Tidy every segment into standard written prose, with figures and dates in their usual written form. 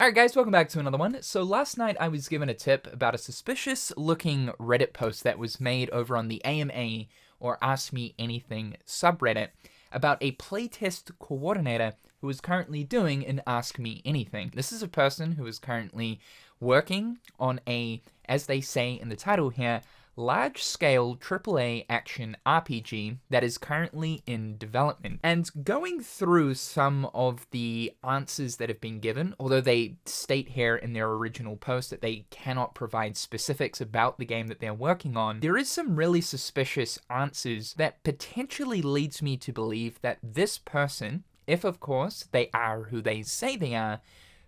Alright guys, welcome back to another one. So last night I was given a tip about a suspicious looking Reddit post that was made over on the AMA or Ask Me Anything subreddit about a playtest coordinator who is currently doing an Ask Me Anything. This is a person who is currently working on a, as they say in the title here, large-scale AAA action RPG that is currently in development. And going through some of the answers that have been given, although they state here in their original post that they cannot provide specifics about the game that they're working on, there is some really suspicious answers that potentially leads me to believe that this person, if of course they are who they say they are,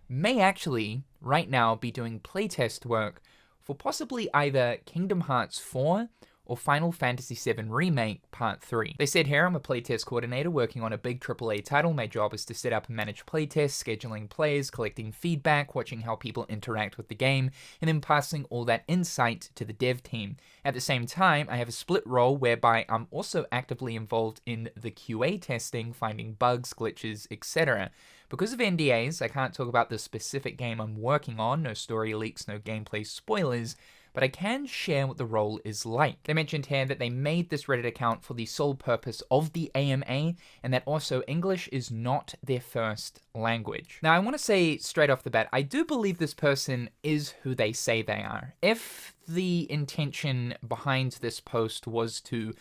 may actually right now be doing playtest work for possibly either Kingdom Hearts 4 or Final Fantasy VII Remake Part 3. They said here, I'm a playtest coordinator working on a big AAA title. My job is to set up and manage playtests, scheduling plays, collecting feedback, watching how people interact with the game, and then passing all that insight to the dev team. At the same time, I have a split role whereby I'm also actively involved in the QA testing, finding bugs, glitches, etc. Because of NDAs, I can't talk about the specific game I'm working on, no story leaks, no gameplay spoilers, but I can share what the role is like. They mentioned here that they made this Reddit account for the sole purpose of the AMA, and that also English is not their first language. Now, I want to say straight off the bat, I do believe this person is who they say they are. If the intention behind this post was to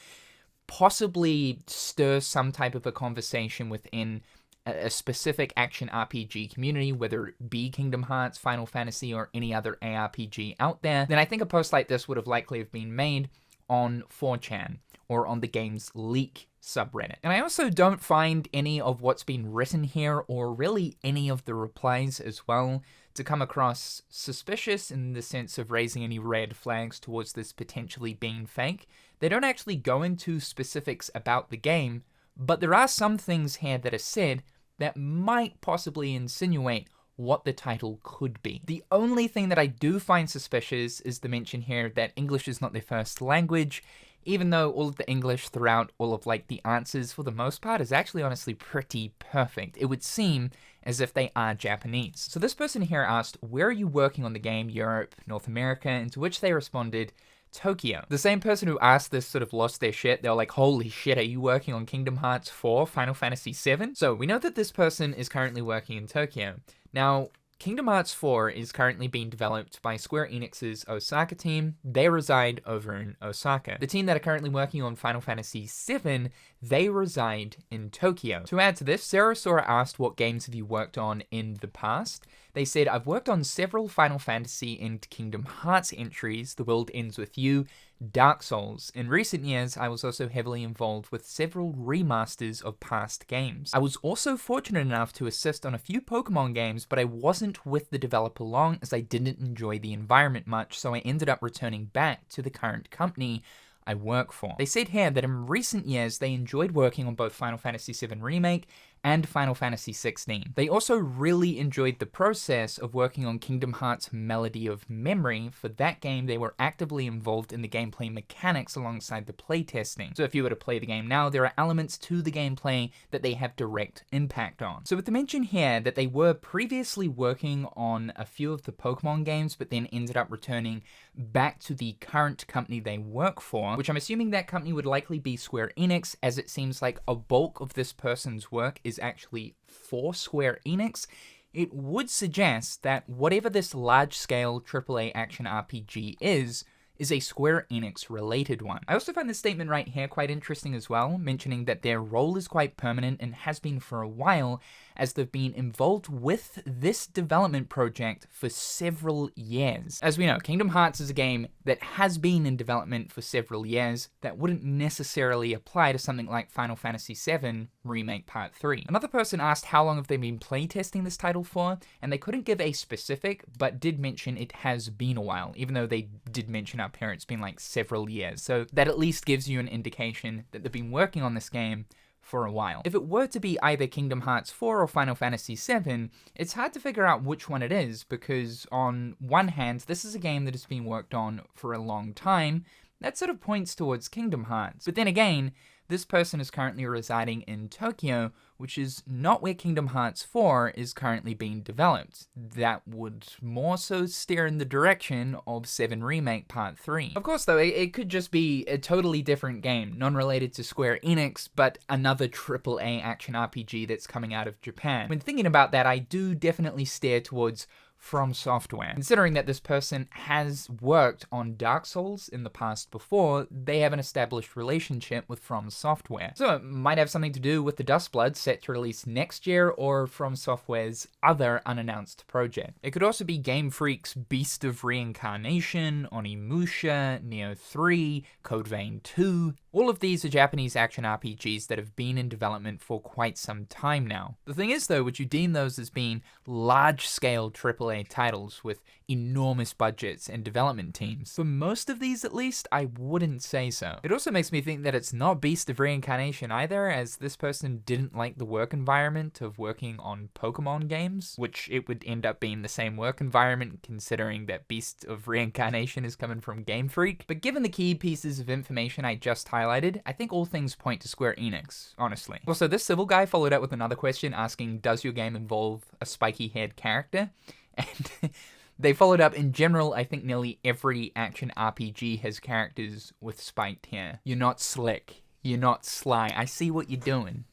possibly stir some type of a conversation within a specific action RPG community, whether it be Kingdom Hearts, Final Fantasy, or any other ARPG out there, then I think a post like this would have likely have been made on 4chan or on the game's leak subreddit. And I also don't find any of what's been written here, or really any of the replies as well, to come across suspicious in the sense of raising any red flags towards this potentially being fake. They don't actually go into specifics about the game, but there are some things here that are said that might possibly insinuate what the title could be. The only thing that I do find suspicious is the mention here that English is not their first language, even though all of the English throughout all of the answers for the most part is actually honestly pretty perfect. It would seem as if they are Japanese. So this person here asked, where are you working on the game, Europe, North America, and to which they responded, Tokyo. The same person who asked this sort of lost their shit. They were like, holy shit, are you working on Kingdom Hearts 4, Final Fantasy VII? So we know that this person is currently working in Tokyo. Now, Kingdom Hearts 4 is currently being developed by Square Enix's Osaka team. They reside over in Osaka. The team that are currently working on Final Fantasy VII, they reside in Tokyo. To add to this, Sarasora asked, what games have you worked on in the past? They said, I've worked on several Final Fantasy and Kingdom Hearts entries, The World Ends With You, Dark Souls. In recent years, I was also heavily involved with several remasters of past games. I was also fortunate enough to assist on a few Pokemon games, but I wasn't with the developer long as I didn't enjoy the environment much, so I ended up returning back to the current company I work for. They said here that in recent years, they enjoyed working on both Final Fantasy VII Remake and Final Fantasy XVI. They also really enjoyed the process of working on Kingdom Hearts Melody of Memory. For that game, they were actively involved in the gameplay mechanics alongside the playtesting. So if you were to play the game now, there are elements to the gameplay that they have direct impact on. So with the mention here that they were previously working on a few of the Pokemon games, but then ended up returning back to the current company they work for, which I'm assuming that company would likely be Square Enix, as it seems like a bulk of this person's work is actually for Square Enix, it would suggest that whatever this large-scale AAA action RPG is a Square Enix related one. I also find this statement right here quite interesting as well, mentioning that their role is quite permanent and has been for a while, as they've been involved with this development project for several years. As we know, Kingdom Hearts is a game that has been in development for several years that wouldn't necessarily apply to something like Final Fantasy VII Remake Part 3. Another person asked how long have they been playtesting this title for, and they couldn't give a specific, but did mention it has been a while, even though they did mention up here it's been like several years. So that at least gives you an indication that they've been working on this game for a while. If it were to be either Kingdom Hearts 4 or Final Fantasy VII, it's hard to figure out which one it is, because on one hand, this is a game that has been worked on for a long time. That sort of points towards Kingdom Hearts. But then again, this person is currently residing in Tokyo, which is not where Kingdom Hearts 4 is currently being developed. That would more so steer in the direction of 7 Remake Part 3. Of course though, it could just be a totally different game, non-related to Square Enix, but another AAA action RPG that's coming out of Japan. When thinking about that, I do definitely steer towards From Software. Considering that this person has worked on Dark Souls in the past before, they have an established relationship with From Software. So it might have something to do with the Dustblood set to release next year, or From Software's other unannounced project. It could also be Game Freak's Beast of Reincarnation, Onimusha, Neo 3, Code Vein 2. All of these are Japanese action RPGs that have been in development for quite some time now. The thing is though, would you deem those as being large-scale AAA titles with enormous budgets and development teams? For most of these at least, I wouldn't say so. It also makes me think that it's not Beast of Reincarnation either, as this person didn't like the work environment of working on Pokemon games, which it would end up being the same work environment considering that Beast of Reincarnation is coming from Game Freak. But given the key pieces of information I just highlighted, I think all things point to Square Enix, honestly. Also, this civil guy followed up with another question asking, does your game involve a spiky-haired character? And they followed up, in general, I think nearly every action RPG has characters with spiked hair. You're not slick. You're not sly. I see what you're doing.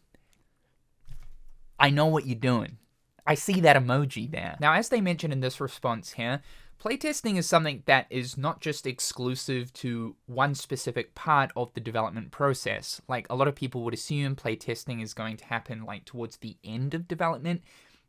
I know what you're doing. I see that emoji there. Now, as they mentioned in this response here, playtesting is something that is not just exclusive to one specific part of the development process. Like, a lot of people would assume playtesting is going to happen like towards the end of development.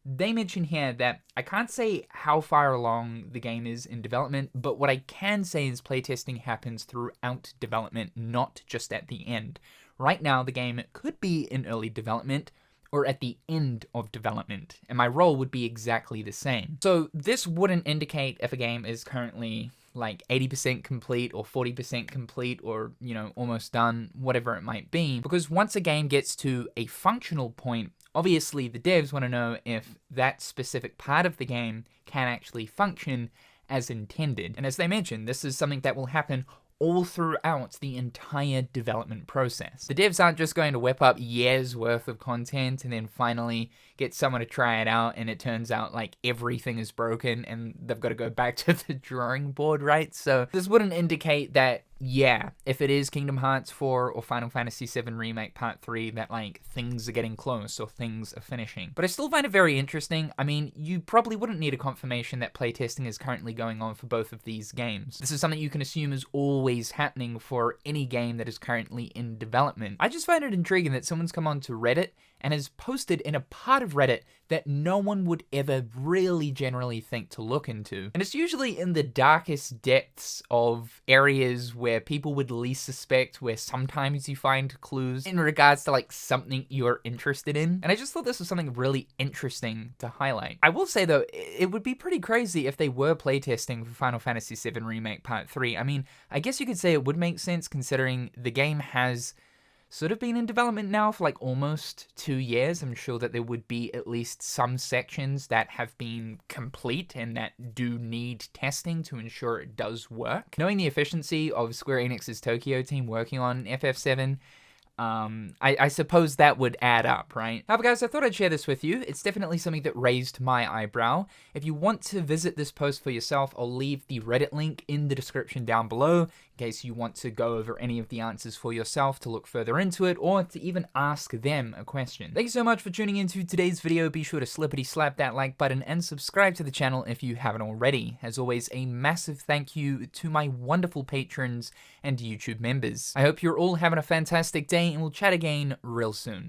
They mention here that I can't say how far along the game is in development, but what I can say is playtesting happens throughout development, not just at the end. Right now, the game could be in early development or at the end of development, and my role would be exactly the same. So this wouldn't indicate if a game is currently like 80% complete or 40% complete or, you know, almost done, whatever it might be, because once a game gets to a functional point, obviously the devs want to know if that specific part of the game can actually function as intended. And as they mentioned, this is something that will happen all throughout the entire development process. The devs aren't just going to whip up years worth of content and then finally get someone to try it out and it turns out like everything is broken and they've got to go back to the drawing board, right? So this wouldn't indicate that, yeah, if it is Kingdom Hearts 4 or Final Fantasy 7 Remake Part 3, that like things are getting close or things are finishing. But I still find it very interesting. I mean, you probably wouldn't need a confirmation that playtesting is currently going on for both of these games. This is something you can assume is always happening for any game that is currently in development. I just find it intriguing that someone's come onto Reddit and has posted in a part of Reddit that no one would ever really generally think to look into. And it's usually in the darkest depths of areas where people would least suspect, where sometimes you find clues in regards to like something you're interested in. And I just thought this was something really interesting to highlight. I will say though, it would be pretty crazy if they were playtesting for Final Fantasy 7 Remake Part 3. I mean, I guess you could say it would make sense considering the game has sort of been in development now for like almost 2 years. I'm sure that there would be at least some sections that have been complete and that do need testing to ensure it does work. Knowing the efficiency of Square Enix's Tokyo team working on FF7, I suppose that would add up, right? However, guys, I thought I'd share this with you. It's definitely something that raised my eyebrow. If you want to visit this post for yourself, I'll leave the Reddit link in the description down below in case you want to go over any of the answers for yourself, to look further into it, or to even ask them a question. Thank you so much for tuning into today's video. Be sure to slippity slap that like button and subscribe to the channel if you haven't already. As always, a massive thank you to my wonderful patrons and YouTube members. I hope you're all having a fantastic day, and we'll chat again real soon.